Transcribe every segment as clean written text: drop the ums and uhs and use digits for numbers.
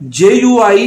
JUI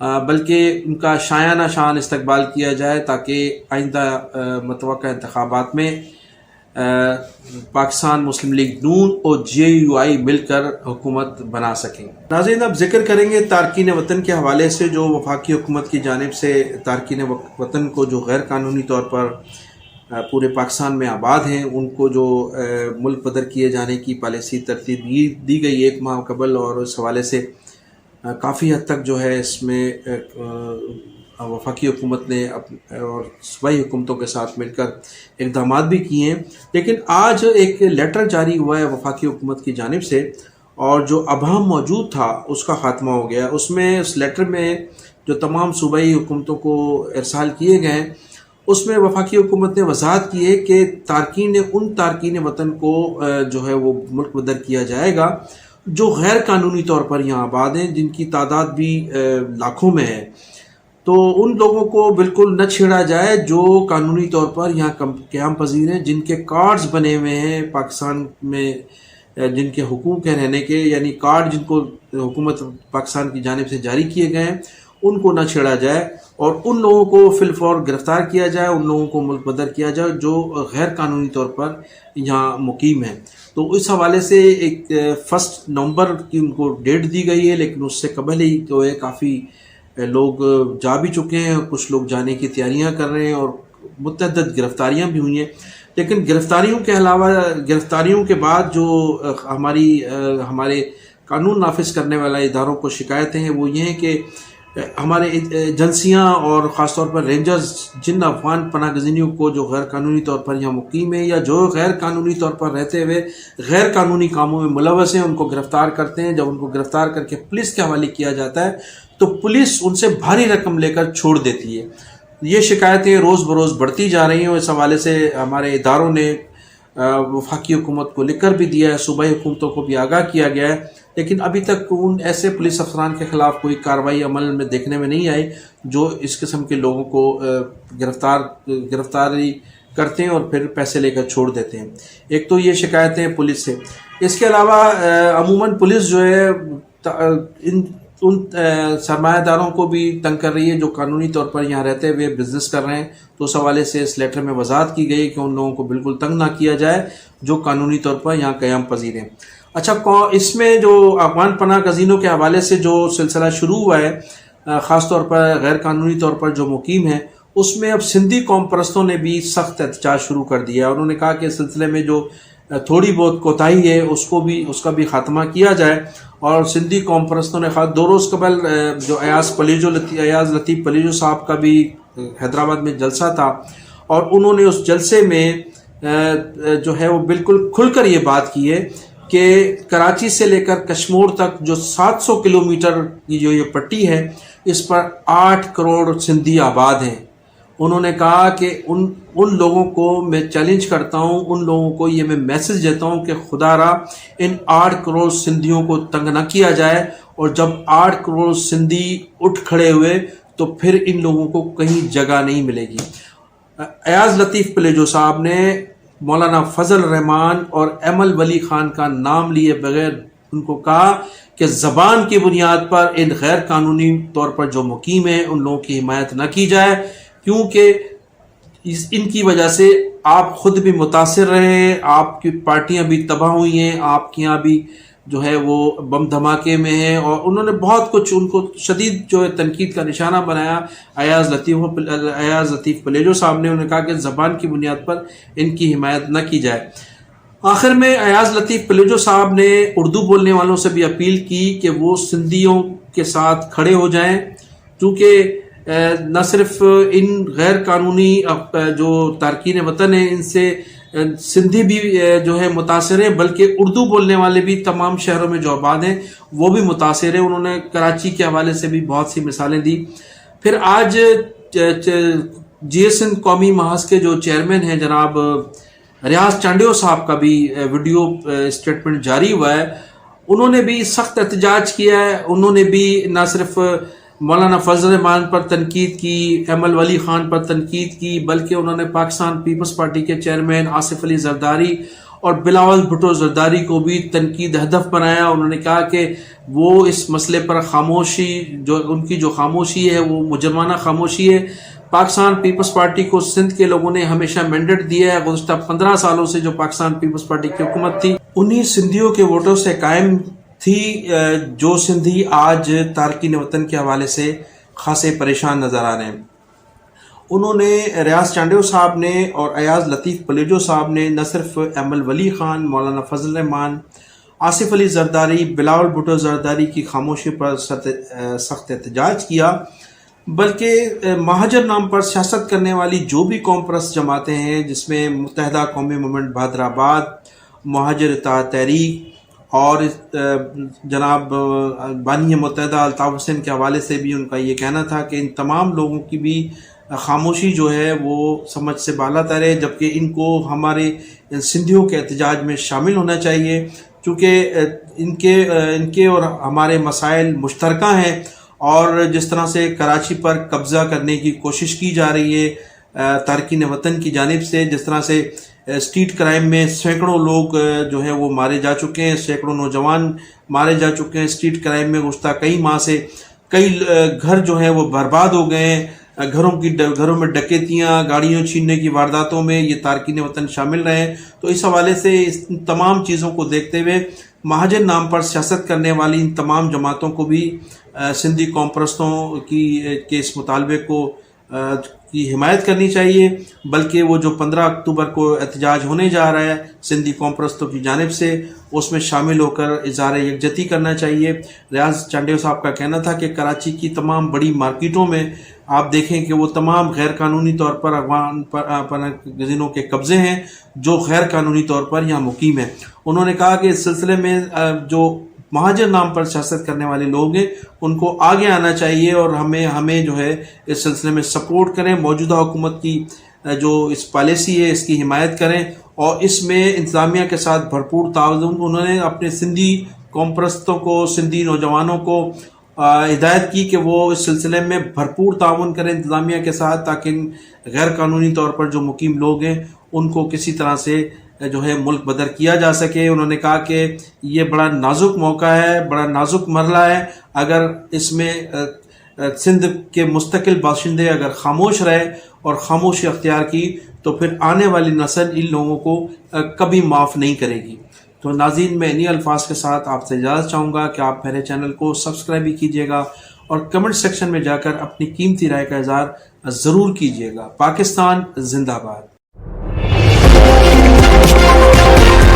بلکہ ان کا شایانہ شان استقبال کیا جائے تاکہ آئندہ متوقع انتخابات میں پاکستان مسلم لیگ نون اور JUI مل کر حکومت بنا سکیں۔ ناظرین، اب ذکر کریں گے تارکین وطن کے حوالے سے، جو وفاقی حکومت کی جانب سے تارکین وطن کو جو غیر قانونی طور پر پورے پاکستان میں آباد ہیں ان کو جو ملک بدر کیے جانے کی پالیسی ترتیب دی گئی 1 ماہ قبل، اور اس حوالے سے کافی حد تک جو ہے اس میں وفاقی حکومت نے اور صوبائی حکومتوں کے ساتھ مل کر اقدامات بھی کیے ہیں، لیکن آج ایک لیٹر جاری ہوا ہے وفاقی حکومت کی جانب سے، اور جو ابہام موجود تھا اس کا خاتمہ ہو گیا۔ اس لیٹر میں جو تمام صوبائی حکومتوں کو ارسال کیے گئے ہیں، اس میں وفاقی حکومت نے وضاحت کی ہے کہ ان تارکین وطن کو جو ہے وہ ملک بدر کیا جائے گا جو غیر قانونی طور پر یہاں آباد ہیں، جن کی تعداد بھی لاکھوں میں ہے۔ تو ان لوگوں کو بالکل نہ چھیڑا جائے جو قانونی طور پر یہاں قیام پذیر ہیں، جن کے کارڈز بنے ہوئے ہیں پاکستان میں، جن کے حقوق ہیں رہنے کے، یعنی کارڈ جن کو حکومت پاکستان کی جانب سے جاری کیے گئے ہیں، ان کو نہ چھیڑا جائے، اور ان لوگوں کو فی الفور گرفتار کیا جائے، ان لوگوں کو ملک بدر کیا جائے جو غیر قانونی طور پر یہاں مقیم ہیں۔ تو اس حوالے سے ایک 1 نومبر کی ان کو ڈیٹ دی گئی ہے، لیکن اس سے قبل ہی جو ہے کافی لوگ جا بھی چکے ہیں، کچھ لوگ جانے کی تیاریاں کر رہے ہیں، اور متعدد گرفتاریاں بھی ہوئی ہیں۔ لیکن گرفتاریوں کے علاوہ، گرفتاریوں کے بعد جو ہمارے قانون نافذ کرنے والے اداروں کو شکایتیں ہیں وہ یہ ہیں کہ ہمارے ایجنسیاں اور خاص طور پر رینجرز جن افغان پناہ گزینوں کو جو غیر قانونی طور پر یہاں مقیم ہیں یا جو غیر قانونی طور پر رہتے ہوئے غیر قانونی کاموں میں ملوث ہیں، ان کو گرفتار کرتے ہیں۔ جب ان کو گرفتار کر کے پولیس کے حوالے کیا جاتا ہے تو پولیس ان سے بھاری رقم لے کر چھوڑ دیتی ہے۔ یہ شکایتیں روز بروز بڑھتی جا رہی ہیں، اور اس حوالے سے ہمارے اداروں نے وفاقی حکومت کو لکھ کر بھی دیا ہے، صوبائی حکومتوں کو بھی آگاہ کیا گیا ہے، لیکن ابھی تک ان ایسے پولیس افسران کے خلاف کوئی کارروائی عمل میں دیکھنے میں نہیں آئی جو اس قسم کے لوگوں کو گرفتاری کرتے ہیں اور پھر پیسے لے کر چھوڑ دیتے ہیں۔ ایک تو یہ شکایتیں پولیس سے، اس کے علاوہ عموماً پولیس جو ہے ان سرمایہ داروں کو بھی تنگ کر رہی ہے جو قانونی طور پر یہاں رہتے ہوئے بزنس کر رہے ہیں۔ تو اس حوالے سے اس لیٹر میں وضاحت کی گئی کہ ان لوگوں کو بالکل تنگ نہ کیا جائے جو قانونی طور پر یہاں قیام پذیر ہیں۔ اچھا، اس میں جو افغان پناہ گزینوں کے حوالے سے جو سلسلہ شروع ہوا ہے، خاص طور پر غیر قانونی طور پر جو مقیم ہیں، اس میں اب سندھی قوم پرستوں نے بھی سخت احتجاج شروع کر دیا۔ انہوں نے کہا کہ اس سلسلے میں جو تھوڑی بہت کوتاہی ہے اس کا بھی خاتمہ کیا جائے، اور سندھی قوم پرستوں نے 2 روز قبل جو ایاز لطیف پلیجو صاحب کا بھی حیدرآباد میں جلسہ تھا، اور انہوں نے اس جلسے میں جو ہے وہ بالکل کھل کر یہ بات کی ہے کہ کراچی سے لے کر کشمور تک جو 700 کلومیٹر کی جو یہ پٹی ہے، اس پر 8 کروڑ سندھی آباد ہیں۔ انہوں نے کہا کہ ان لوگوں کو میں چیلنج کرتا ہوں، ان لوگوں کو یہ میں میسج دیتا ہوں کہ خدا را ان 8 کروڑ سندھیوں کو تنگ نہ کیا جائے، اور جب 8 کروڑ سندھی اٹھ کھڑے ہوئے تو پھر ان لوگوں کو کہیں جگہ نہیں ملے گی۔ ایاز لطیف پلیجو صاحب نے مولانا فضل الرحمان اور ایمل ولی خان کا نام لیے بغیر ان کو کہا کہ زبان کی بنیاد پر ان غیر قانونی طور پر جو مقیم ہیں ان لوگوں کی حمایت نہ کی جائے، کیونکہ ان کی وجہ سے آپ خود بھی متاثر رہے ہیں، آپ کی پارٹیاں بھی تباہ ہوئی ہیں، آپ کے یہاں بھی جو ہے وہ بم دھماکے میں ہیں، اور انہوں نے بہت کچھ ان کو شدید جو ہے تنقید کا نشانہ بنایا ایاز لطیف پلیجو صاحب نے۔ انہوں نے کہا کہ زبان کی بنیاد پر ان کی حمایت نہ کی جائے۔ آخر میں ایاز لطیف پلیجو صاحب نے اردو بولنے والوں سے بھی اپیل کی کہ وہ سندھیوں کے ساتھ کھڑے ہو جائیں، کیونکہ نہ صرف ان غیر قانونی جو تارکین وطن ہیں ان سے سندھی بھی جو ہے متاثر ہیں، بلکہ اردو بولنے والے بھی تمام شہروں میں جو آباد ہیں وہ بھی متاثر ہیں۔ انہوں نے کراچی کے حوالے سے بھی بہت سی مثالیں دی۔ پھر آج GSN قومی محاذ کے جو چیئرمین ہیں جناب ریاض چانڈیو صاحب کا بھی ویڈیو اسٹیٹمنٹ جاری ہوا ہے، انہوں نے بھی سخت احتجاج کیا ہے۔ انہوں نے بھی نہ صرف مولانا فضل الرحمان پر تنقید کی، ایمل ولی خان پر تنقید کی، بلکہ انہوں نے پاکستان پیپلز پارٹی کے چیئرمین آصف علی زرداری اور بلاول بھٹو زرداری کو بھی تنقید ہدف بنایا. انہوں نے کہا کہ وہ اس مسئلے پر خاموشی ان کی جو خاموشی ہے وہ مجرمانہ خاموشی ہے. پاکستان پیپلز پارٹی کو سندھ کے لوگوں نے ہمیشہ مینڈیٹ دیا ہے. گزشتہ 15 سالوں سے جو پاکستان پیپلز پارٹی کی حکومت تھی انہی سندھیوں کے ووٹوں سے قائم تھی. جو سندھی آج تارکین وطن کے حوالے سے خاصے پریشان نظر آ رہے ہیں. انہوں نے ریاض چانڈیو صاحب نے اور ایاز لطیف پلیجو صاحب نے نہ صرف ایمل ولی خان، مولانا فضل الرحمان، آصف علی زرداری، بلاول بھٹو زرداری کی خاموشی پر سخت احتجاج کیا، بلکہ مہاجر نام پر سیاست کرنے والی جو بھی قوم پرست جماعتیں ہیں، جس میں متحدہ قومی موومنٹ بہادر آباد، مہاجر اتحاد تحریک اور جناب بانی متحدہ الطاف حسین کے حوالے سے بھی ان کا یہ کہنا تھا کہ ان تمام لوگوں کی بھی خاموشی جو ہے وہ سمجھ سے بالا تر ہے، جبکہ ان کو ہمارے سندھیوں کے احتجاج میں شامل ہونا چاہیے، چونکہ ان کے اور ہمارے مسائل مشترکہ ہیں. اور جس طرح سے کراچی پر قبضہ کرنے کی کوشش کی جا رہی ہے تارکین وطن کی جانب سے، جس طرح سے اسٹریٹ کرائم میں سینکڑوں لوگ جو ہیں وہ مارے جا چکے ہیں، سینکڑوں نوجوان مارے جا چکے ہیں اسٹریٹ کرائم میں. گزشتہ کئی ماہ سے کئی گھر جو ہیں وہ برباد ہو گئے ہیں. گھروں میں ڈکیتیاں، گاڑیوں چھیننے کی وارداتوں میں یہ تارکین وطن شامل رہے ہیں. تو اس حوالے سے اس تمام چیزوں کو دیکھتے ہوئے مہاجر نام پر سیاست کرنے والی ان تمام جماعتوں کو بھی سندھی قوم پرستوں کے اس مطالبے کی حمایت کرنی چاہیے، بلکہ وہ جو 15 اکتوبر کو احتجاج ہونے جا رہا ہے سندھی قوم پرستوں کی جانب سے، اس میں شامل ہو کر اظہار یکجہتی کرنا چاہیے. ریاض چانڈیو صاحب کا کہنا تھا کہ کراچی کی تمام بڑی مارکیٹوں میں آپ دیکھیں کہ وہ تمام غیر قانونی طور پر افغان پناہ گزینوں کے قبضے ہیں جو غیر قانونی طور پر یہاں مقیم ہیں. انہوں نے کہا کہ اس سلسلے میں جو مہاجر نام پر سیاست کرنے والے لوگ ہیں ان کو آگے آنا چاہیے اور ہمیں جو ہے اس سلسلے میں سپورٹ کریں. موجودہ حکومت کی جو اس پالیسی ہے اس کی حمایت کریں اور اس میں انتظامیہ کے ساتھ بھرپور تعاون. انہوں نے اپنے سندھی قوم پرستوں کو، سندھی نوجوانوں کو ہدایت کی کہ وہ اس سلسلے میں بھرپور تعاون کریں انتظامیہ کے ساتھ، تاکہ غیر قانونی طور پر جو مقیم لوگ ہیں ان کو کسی طرح سے جو ہے ملک بدر کیا جا سکے. انہوں نے کہا کہ یہ بڑا نازک موقع ہے، بڑا نازک مرحلہ ہے. اگر اس میں سندھ کے مستقل باشندے اگر خاموش رہے اور خاموشی اختیار کی تو پھر آنے والی نسل ان لوگوں کو کبھی معاف نہیں کرے گی. تو ناظرین، میں انہی الفاظ کے ساتھ آپ سے اجازت چاہوں گا کہ آپ میرے چینل کو سبسکرائب بھی کیجیے گا اور کمنٹ سیکشن میں جا کر اپنی قیمتی رائے کا اظہار ضرور کیجیے گا. پاکستان زندہ باد.